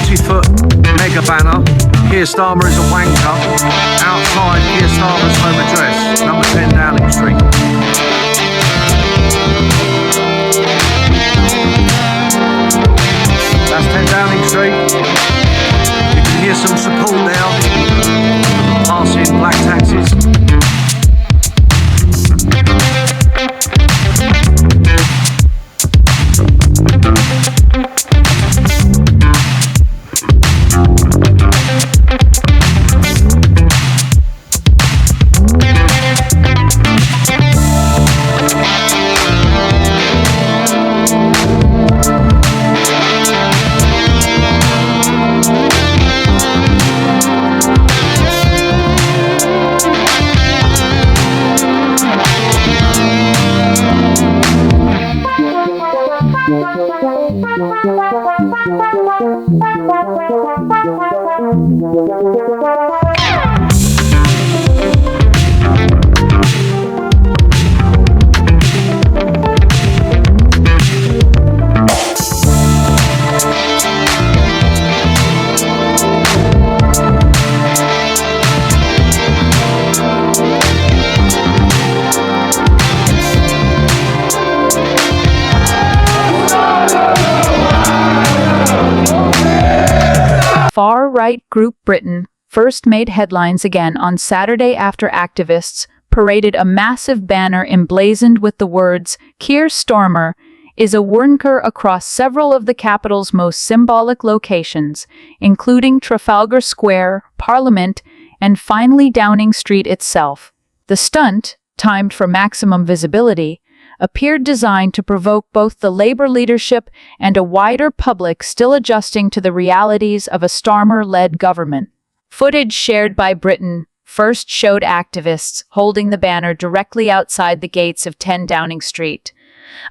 40-foot mega banner. Keir Starmer is a wanker. Outside Keir Starmer's home address, number 10 Downing Street. That's 10 Downing Street. You can hear some support now. Passing black taxis. Far-right group Britain first made headlines again on Saturday after activists paraded a massive banner emblazoned with the words, "Keir Starmer is a nker" across several of the capital's most symbolic locations, including Trafalgar Square, Parliament, and finally Downing Street itself. The stunt, timed for maximum visibility, appeared designed to provoke both the Labour leadership and a wider public still adjusting to the realities of a Starmer-led government. Footage shared by Britain first showed activists holding the banner directly outside the gates of 10 Downing Street,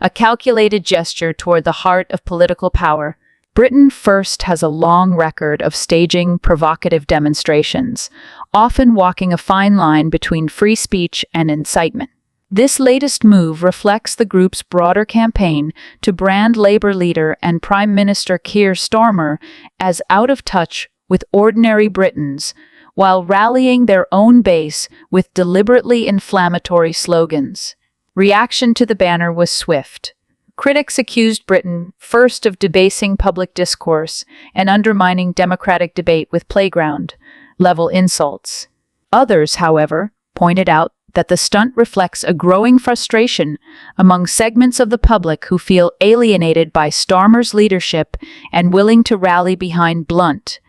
a calculated gesture toward the heart of political power. Britain First has a long record of staging provocative demonstrations, often walking a fine line between free speech and incitement. This latest move reflects the group's broader campaign to brand Labour leader and Prime Minister Keir Starmer as out of touch with ordinary Britons, while rallying their own base with deliberately inflammatory slogans. Reaction to the banner was swift. Critics accused Britain First of debasing public discourse and undermining democratic debate with playground-level insults. Others, however, pointed out that the stunt reflects a growing frustration among segments of the public who feel alienated by Starmer's leadership and willing to rally behind blunt,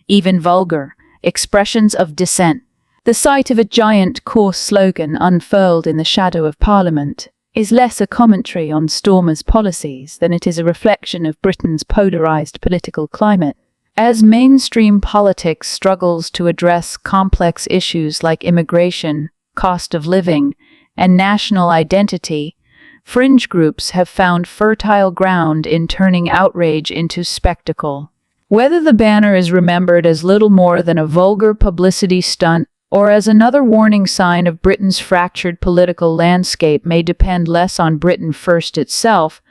even vulgar, expressions of dissent. The sight of a giant, coarse slogan unfurled in the shadow of Parliament is less a commentary on Starmer's policies than it is a reflection of Britain's polarized political climate. As mainstream politics struggles to address complex issues like immigration, cost of living, and national identity, fringe groups have found fertile ground in turning outrage into spectacle. Whether the banner is remembered as little more than a vulgar publicity stunt or as another warning sign of Britain's fractured political landscape may depend less on Britain First itself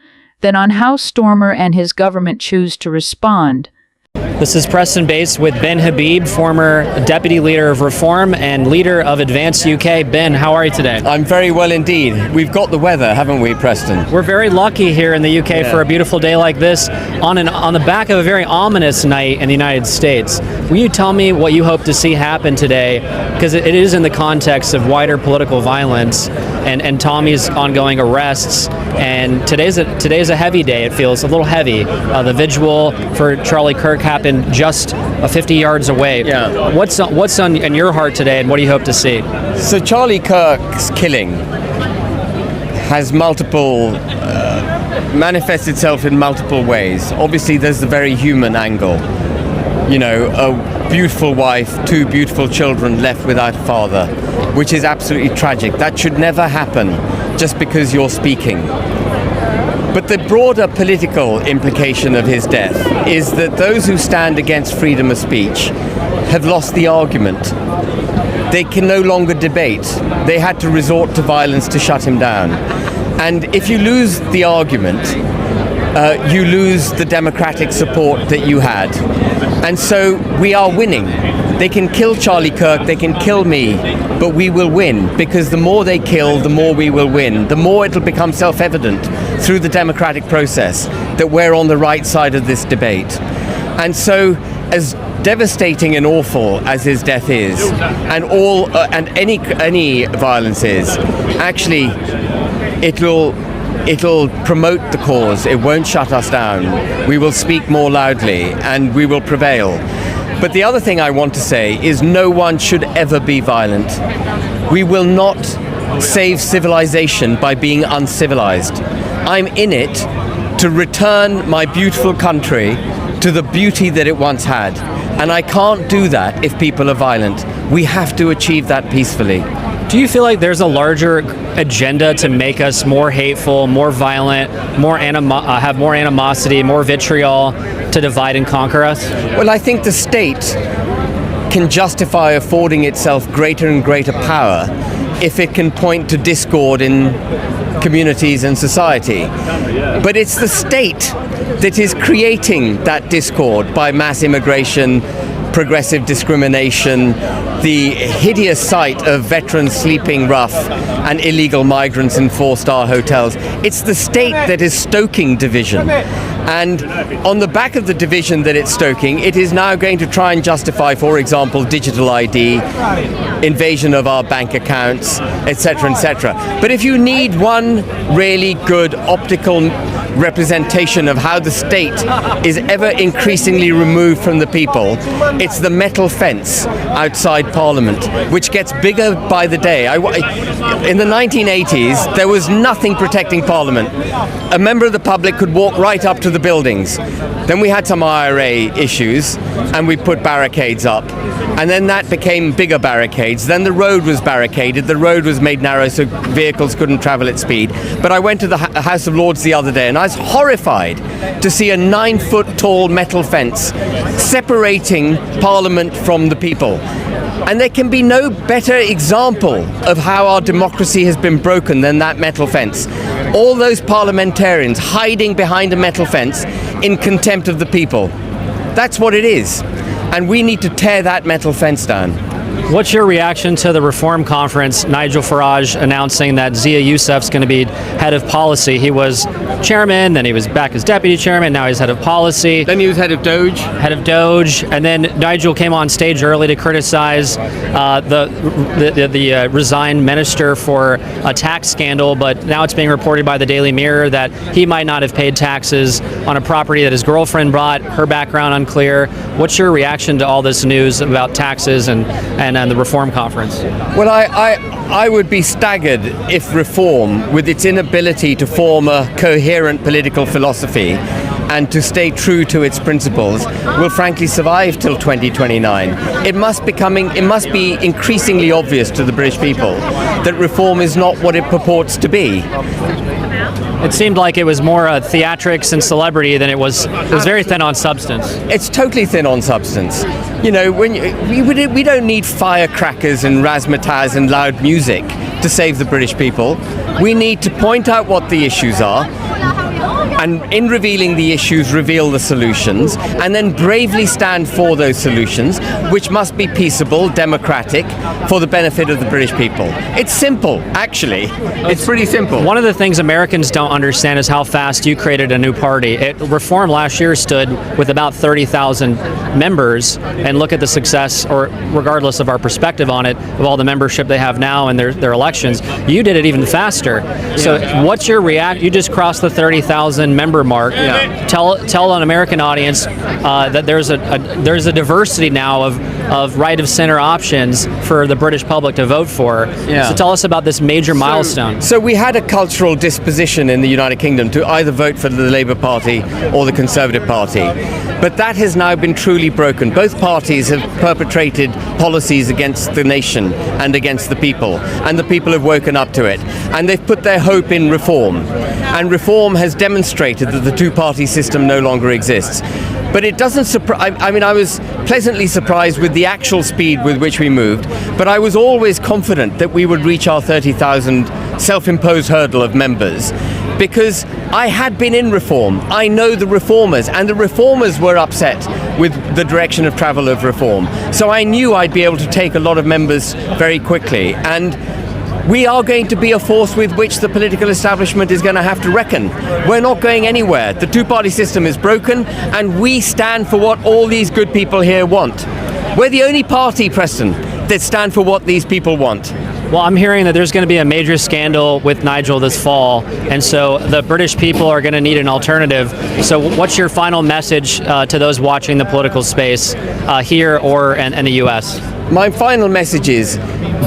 than on how Starmer and his government choose to respond. This is Preston Bates with Ben Habib, former Deputy Leader of Reform and Leader of Advance UK. Ben, how are you today? I'm very well indeed. We've got the weather, haven't we, Preston? We're very lucky here in the UK for a beautiful day like this on the back of a very ominous night in the United States. Will you tell me what you hope to see happen today? Because it is in the context of wider political violence and Tommy's ongoing arrests. And today's a heavy day. It feels a little heavy. The vigil for Charlie Kirk happened just 50 yards away. Yeah. What's on in your heart today, and what do you hope to see? So Charlie Kirk's killing has manifests itself in multiple ways. Obviously, there's the very human angle. You know, a beautiful wife, two beautiful children left without a father, which is absolutely tragic. That should never happen just because you're speaking. But the broader political implication of his death is that those who stand against freedom of speech have lost the argument. They can no longer debate. They had to resort to violence to shut him down. And if you lose the argument, you lose the democratic support that you had. And so we are winning. They can kill Charlie Kirk, they can kill me, but we will win, because the more they kill, the more we will win. The more it'll become self-evident through the democratic process that we're on the right side of this debate. And so, as devastating and awful as his death is, and any violence is, actually, it'll promote the cause. It won't shut us down. We will speak more loudly, and we will prevail. But the other thing I want to say is no one should ever be violent. We will not save civilization by being uncivilized. I'm in it to return my beautiful country to the beauty that it once had. And I can't do that if people are violent. We have to achieve that peacefully. Do you feel like there's a larger agenda to make us more hateful, more violent, have more animosity, more vitriol to divide and conquer us? Well, I think the state can justify affording itself greater and greater power if it can point to discord in communities and society. But it's the state that is creating that discord by mass immigration, progressive discrimination, the hideous sight of veterans sleeping rough and illegal migrants in four-star hotels. It's the state that is stoking division. And on the back of the division that it's stoking, it is now going to try and justify, for example, digital ID, invasion of our bank accounts, etc., etc. But if you need one really good optical representation of how the state is ever increasingly removed from the people, it's the metal fence outside Parliament, which gets bigger by the day. In the 1980s, there was nothing protecting Parliament. A member of the public could walk right up to the buildings. Then we had some IRA issues, and we put barricades up. And then that became bigger barricades. Then the road was barricaded. The road was made narrow so vehicles couldn't travel at speed. But I went to the House of Lords the other day, and I was horrified to see a 9-foot tall metal fence separating Parliament from the people. And there can be no better example of how our democracy has been broken than that metal fence. All those parliamentarians hiding behind a metal fence in contempt of the people. That's what it is. And we need to tear that metal fence down. What's your reaction to the Reform Conference, Nigel Farage announcing that Zia Youssef's going to be head of policy? He was chairman, then he was back as deputy chairman, now he's head of policy. Then he was head of Doge. Head of Doge, and then Nigel came on stage early to criticize the resigned minister for a tax scandal, but now it's being reported by the Daily Mirror that he might not have paid taxes on a property that his girlfriend bought, her background unclear. What's your reaction to all this news about taxes and the Reform Conference? Well, I would be staggered if Reform, with its inability to form a coherent political philosophy and to stay true to its principles, will frankly survive till 2029. It must be increasingly obvious to the British people that Reform is not what it purports to be. It seemed like it was more theatrics and celebrity than it was very thin on substance. It's totally thin on substance. You know, we don't need firecrackers and razzmatazz and loud music to save the British people. We need to point out what the issues are, and in revealing the issues, reveal the solutions, and then bravely stand for those solutions, which must be peaceable, democratic, for the benefit of the British people. It's simple, actually. It's pretty simple. One of the things Americans don't understand is how fast you created a new party. Reform last year stood with about 30,000 members, and look at the success, or regardless of our perspective on it, of all the membership they have now and their elections. You did it even faster. So what's your reaction? You just crossed the 30,000 member mark. Yeah. Tell an American audience that there's a diversity now of right of center options for the British public to vote for. Yeah. So tell us about this major milestone. So we had a cultural disposition in the United Kingdom to either vote for the Labour Party or the Conservative Party. But that has now been truly broken. Both parties have perpetrated policies against the nation and against the people, and the people have woken up to it. And they've put their hope in Reform. And Reform has demonstrated that the two-party system no longer exists. But it doesn't surprise. I mean, I was pleasantly surprised with the actual speed with which we moved, but I was always confident that we would reach our 30,000 self-imposed hurdle of members, because I had been in reform. I know the reformers, and the reformers were upset with the direction of travel of reform. So I knew I'd be able to take a lot of members very quickly. And we are going to be a force with which the political establishment is going to have to reckon. We're not going anywhere. The two-party system is broken, and we stand for what all these good people here want. We're the only party, Preston, that stand for what these people want. Well, I'm hearing that there's going to be a major scandal with Nigel this fall, and so the British people are going to need an alternative. So what's your final message to those watching the political space here or in the US? My final message is,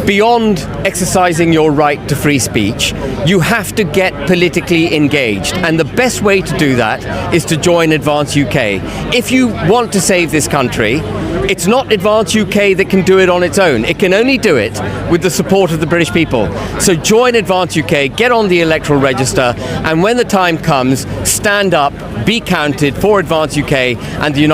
beyond exercising your right to free speech, you have to get politically engaged. And the best way to do that is to join Advance UK. If you want to save this country, it's not Advance UK that can do it on its own. It can only do it with the support of the British people. So join Advance UK, get on the electoral register, and when the time comes, stand up, be counted for Advance UK and the United